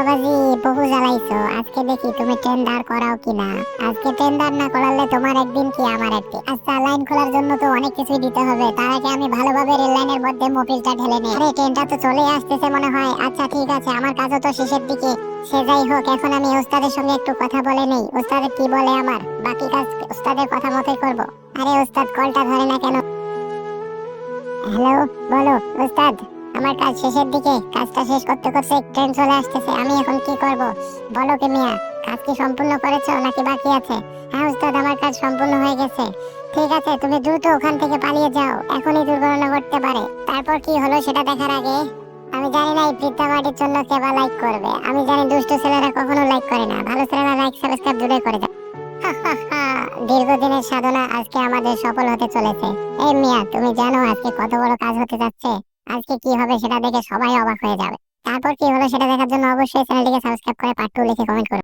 বাবাজি, বহু জ্বালাইছো। আজকে দেখি তুমি ট্রেন দাঁড় করাও কিনা। আজকে ট্রেন দাঁড় না করালে তোমার একদিন কি আমার একদিন। আচ্ছা, লাইন খোলার জন্য তো অনেক কিছুই দিতে হবে। তার আগে আমি ভালোভাবে রেল লাইনের মধ্যে মোবিলটা ঢেলে নিই। আরে, ট্রেনটা তো চলে আসতেছে মনে হয়। আচ্ছা ঠিক আছে, আমার কাজও তো শেষের দিকে। সে যাই হোক, এখন আমি ওস্তাদের সঙ্গে একটু কথা বলে নেই। ওস্তাদ কি বলে আমার বাকি কাজ ওস্তাদের কথা মতোই করব। আরে ওস্তাদ কলটা ধরে না কেন? হ্যালো, বলো ওস্তাদ। আমার কাজ শেষের দিকে, কাজটা শেষ করতে করতে ট্রেন চলে আসতেছে। আমি এখন কি করব বলো কি মিয়া? কাজ কি সম্পূর্ণ করেছো নাকি বাকি আছে? হ্যাঁ ওস্তাদ, আমার কাজ সম্পূর্ণ হয়ে গেছে। ঠিক আছে, তুমি দ্রুত ওখান থেকে পালিয়ে যাও, এখনই দুর্ঘটনা ঘটতে পারে। তারপর কি হলো সেটা দেখার আগে, আমি জানি না এই বৃদ্ধা মাটির জন্য কে বা লাইক করবে। আমি জানি দুষ্ট ছেলেরা কখনো লাইক করে না, ভালো ছেলেরা লাইক সাবস্ক্রাইব দূরে করে দেয়। দীর্ঘদিনের সাধনা আজকে আমাদের সফল হতে চলেছে। এই মিয়া, তুমি জানো আজকে কত বড় কাজ হতে যাচ্ছে? আজকে কি হবে সেটা দেখে সবাই অবাক হয়ে যাবে। তারপর কি হলো সেটা দেখার জন্য অবশ্যই চ্যানেলটিকে সাবস্ক্রাইব করে পার্ট 2 লিখে কমেন্ট করো।